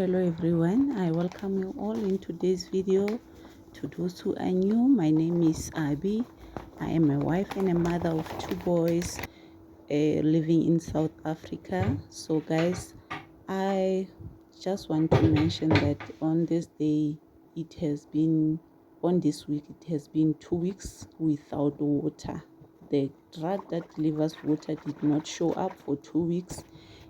Hello everyone, I welcome you all in today's video. To those who are new, my name is Abby. I am a wife and a mother of two boys living in South Africa. So guys, I just want to mention that on this day, on this week it has been 2 weeks without water. The truck that delivers water did not show up for 2 weeks,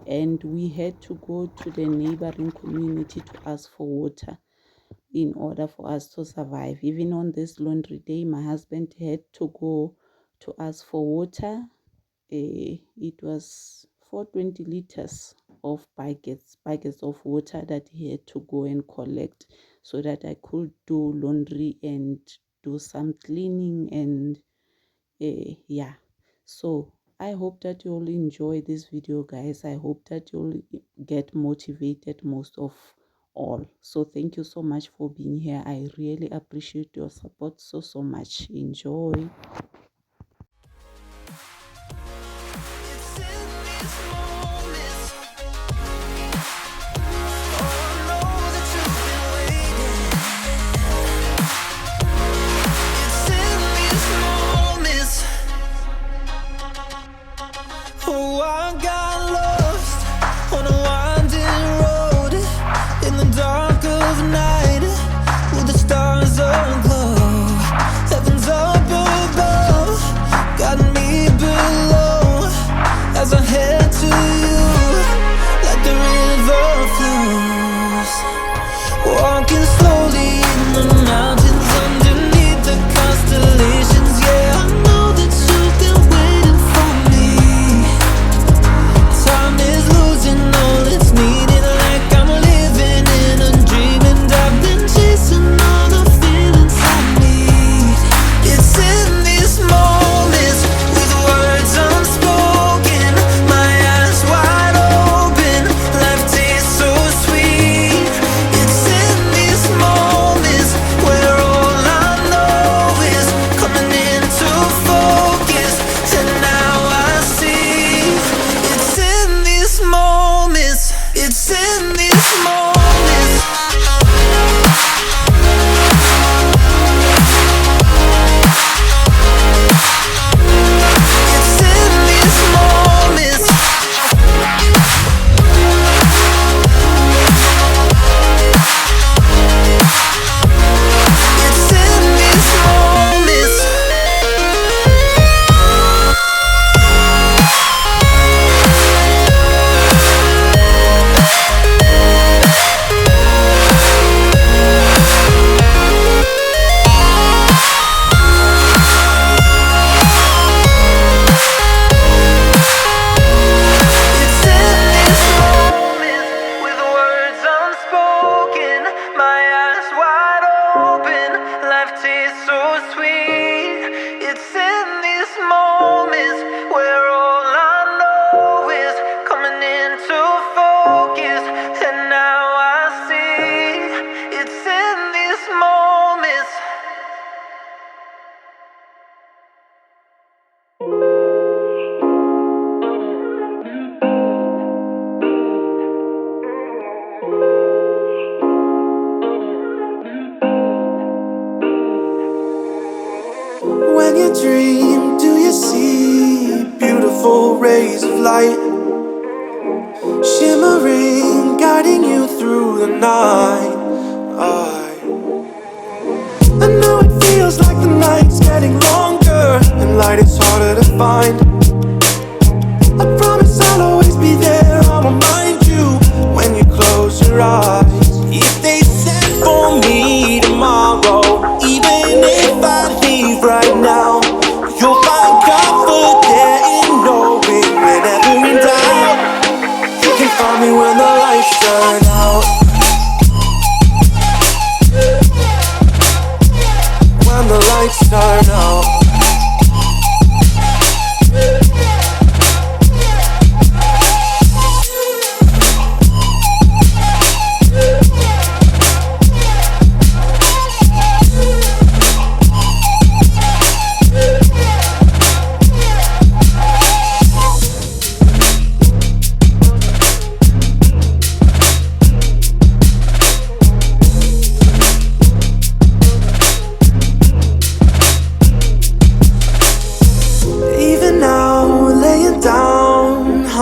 and we had to go to the neighboring community to ask for water in order for us to survive. Even on this laundry day, my husband had to go to ask for water. It was 420 liters of buckets of water that he had to go and collect so that I could do laundry and do some cleaning and yeah. So I hope that you'll enjoy this video, guys. I hope that you'll get motivated most of all. So thank you so much for being here. I really appreciate your support so much. Enjoy. When you dream, do you see beautiful rays of light shimmering, guiding you through the night? I know it feels like the night's getting longer and light is harder to find. I promise I'll always be there, I'll remind you when you close your eyes. If they set for me tomorrow, even if I leave right now, you'll find comfort there in knowing whenever in doubt, you can find me when the lights turn out. When the lights turn out.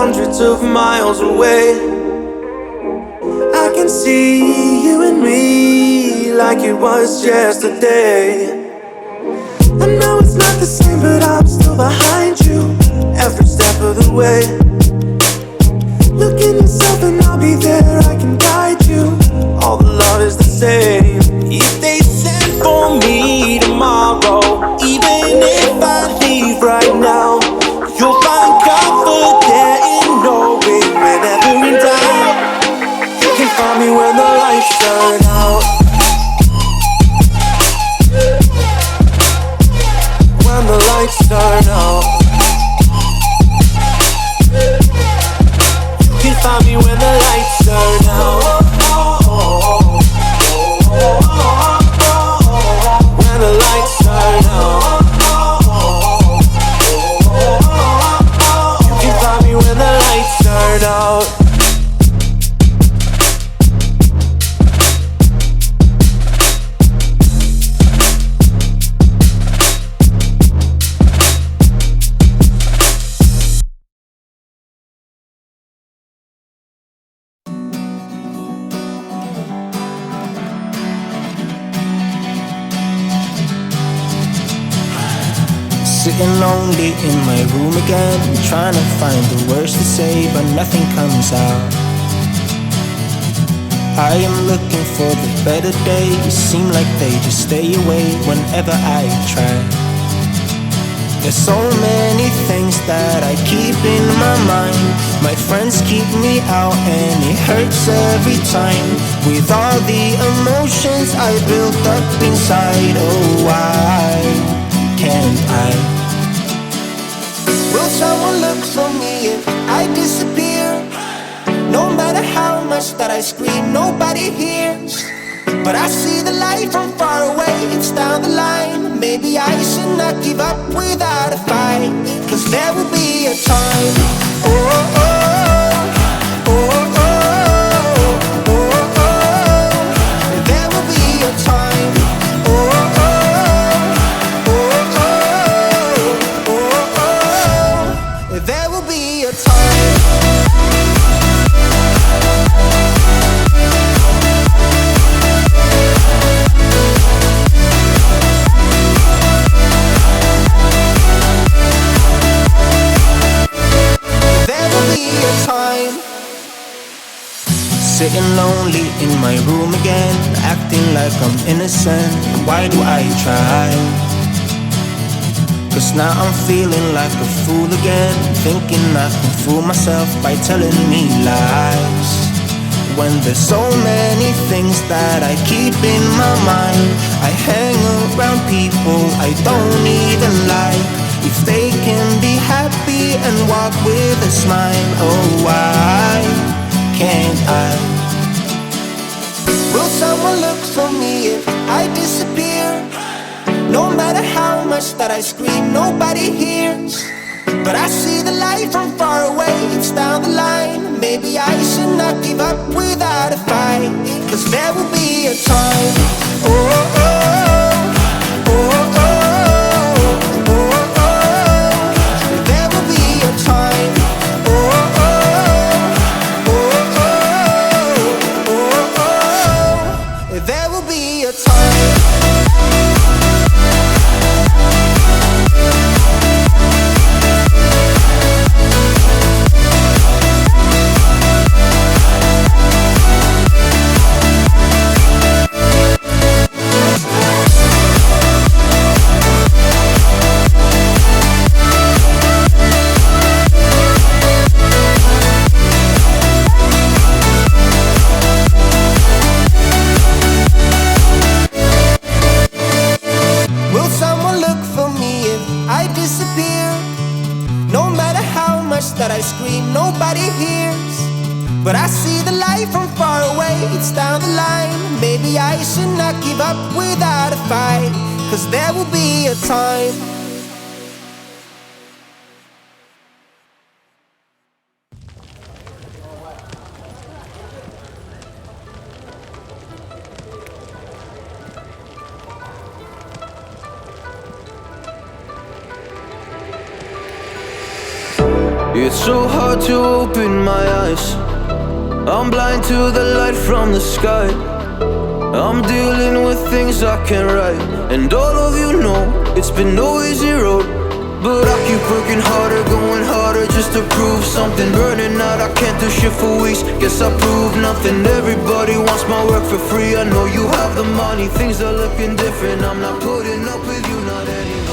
hundreds of miles away. I can see you and me like it was yesterday. I know it's not the same, but I'm still behind you every step of the way. Look in yourself and I'll be there, I can guide you. All the love is the same. If they send for me tomorrow, even if I leave right now, you'll find comfort there in knowing whenever in doubt, you can find me when the lights turn out. When the lights turn out, you can find me when the lights turn out. When the lights turn out, you can find me when the lights turn out. Sitting lonely in my room again, trying to find the words to say, but nothing comes out. I am looking for the better days, seem like they just stay away whenever I try. There's so many things that I keep in my mind. My friends keep me out and it hurts every time. With all the emotions I built up inside, oh why can't I? Will someone look for me if I disappear? No matter how much that I scream, nobody hears. But I see the light from far away, it's down the line. Maybe I should not give up without a fight, 'cause there will be a time. Oh, oh, oh, oh, oh, oh, oh. There will be a time. Oh, oh, oh, oh, oh, oh. There will be a time. Sitting lonely in my room again, acting like I'm innocent. Why do I try? 'Cause now I'm feeling like a fool again, thinking I can fool myself by telling me lies. When there's so many things that I keep in my mind, I hang around people I don't even like. If they can be happy and walk with a smile, oh why can't I? Will someone look for me if I disappear? No matter how much that I scream, nobody hears. But I see the light from far away, it's down the line. Maybe I should not give up without a fight, 'cause there will be a time. Oh, oh, oh, oh, oh, oh, oh. There will be a time. Oh, oh, oh, oh, oh, oh. There will be a time. Will someone look for me if I disappear? No matter how much that I scream, nobody hears. But I see the light from far away, it's down the line. Maybe I should not give up without a fight, 'cause there will be a time. It's so hard to open my eyes. I'm blind to the light from the sky. I'm dealing with things I can't write. And all of you know it's been no easy road, but I keep working harder, going harder just to prove something. Burning out, I can't do shit for weeks. Guess I prove nothing. Everybody wants my work for free. I know you have the money, things are looking different. I'm not putting up with you, not anymore.